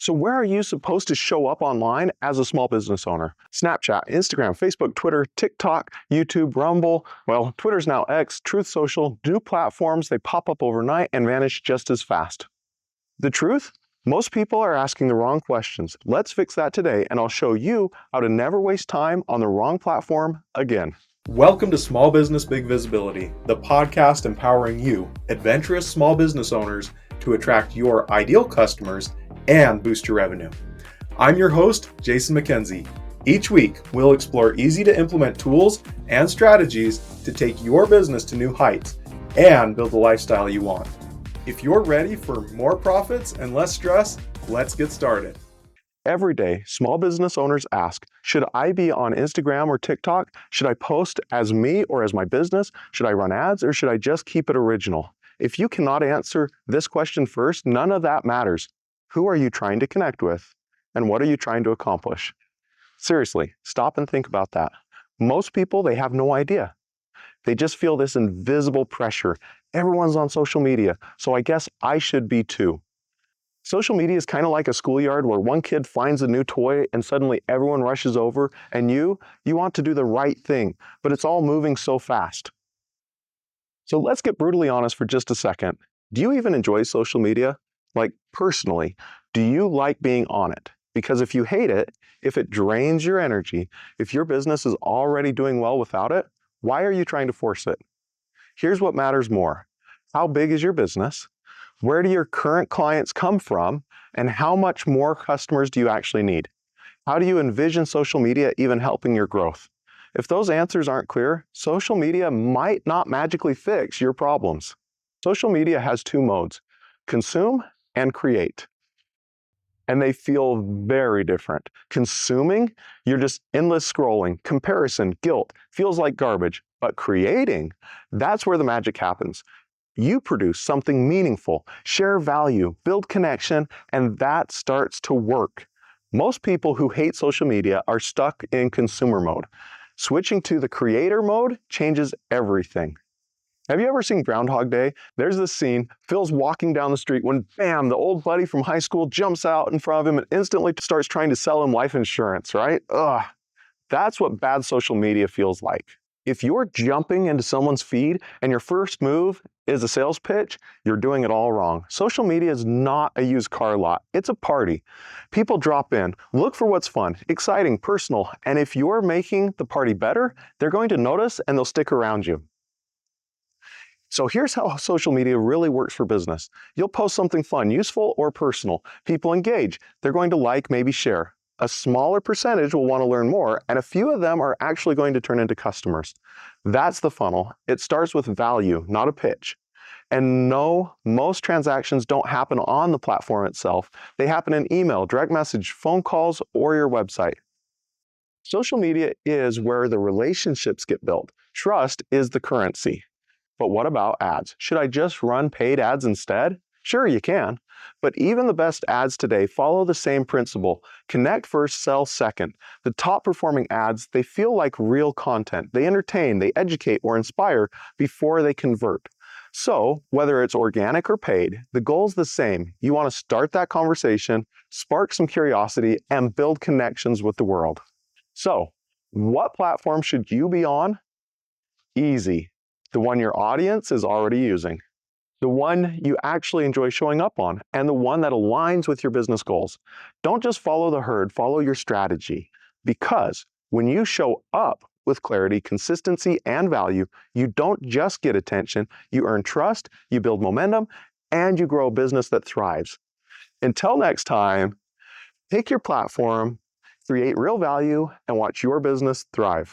So where are you supposed to show up online as a small business owner? Snapchat, Instagram, Facebook, Twitter, TikTok, YouTube, Rumble. Well, Twitter's now X, Truth Social, new platforms, they pop up overnight and vanish just as fast. The truth? Most people are asking the wrong questions. Let's fix that today, and I'll show you how to never waste time on the wrong platform again. Welcome to Small Business Big Visibility, the podcast empowering you, adventurous small business owners, to attract your ideal customers and boost your revenue. I'm your host, Jason McKenzie. Each week, we'll explore easy-to-implement tools and strategies to take your business to new heights and build the lifestyle you want. If you're ready for more profits and less stress, let's get started. Every day, small business owners ask, should I be on Instagram or TikTok? Should I post as me or as my business? Should I run ads or should I just keep it original? If you cannot answer this question first, none of that matters. Who are you trying to connect with? And what are you trying to accomplish? Seriously, stop and think about that. Most people, they have no idea. They just feel this invisible pressure. Everyone's on social media, so I guess I should be too. Social media is kind of like a schoolyard where one kid finds a new toy and suddenly everyone rushes over, and you want to do the right thing, but it's all moving so fast. So let's get brutally honest for just a second. Do you even enjoy social media? Like personally, do you like being on it? Because if you hate it, if it drains your energy, if your business is already doing well without it, why are you trying to force it? Here's what matters more. How big is your business? Where do your current clients come from? And how much more customers do you actually need? How do you envision social media even helping your growth? If those answers aren't clear, social media might not magically fix your problems. Social media has two modes, consume and create. And they feel very different. Consuming, you're just endless scrolling, comparison, guilt, feels like garbage. But creating, that's where the magic happens. You produce something meaningful, share value, build connection, and that starts to work. Most people who hate social media are stuck in consumer mode. Switching to the creator mode changes everything. Have you ever seen Groundhog Day? There's this scene, Phil's walking down the street when bam, the old buddy from high school jumps out in front of him and instantly starts trying to sell him life insurance, right? That's what bad social media feels like. If you're jumping into someone's feed and your first move is a sales pitch, you're doing it all wrong. Social media is not a used car lot. It's a party. People drop in, look for what's fun, exciting, personal, and if you're making the party better, they're going to notice and they'll stick around you. So here's how social media really works for business. You'll post something fun, useful, or personal. People engage. They're going to like, maybe share. A smaller percentage will want to learn more, and a few of them are actually going to turn into customers. That's the funnel. It starts with value, not a pitch. And no, most transactions don't happen on the platform itself. They happen in email, direct message, phone calls, or your website. Social media is where the relationships get built. Trust is the currency. But what about ads? Should I just run paid ads instead? Sure, you can. But even the best ads today follow the same principle. Connect first, sell second. The top performing ads, they feel like real content. They entertain, they educate, or inspire before they convert. So, whether it's organic or paid, the goal's the same. You want to start that conversation, spark some curiosity, and build connections with the world. So, what platform should you be on? Easy. The one your audience is already using, the one you actually enjoy showing up on, and the one that aligns with your business goals. Don't just follow the herd, follow your strategy. Because when you show up with clarity, consistency, and value, you don't just get attention, you earn trust, you build momentum, and you grow a business that thrives. Until next time, pick your platform, create real value, and watch your business thrive.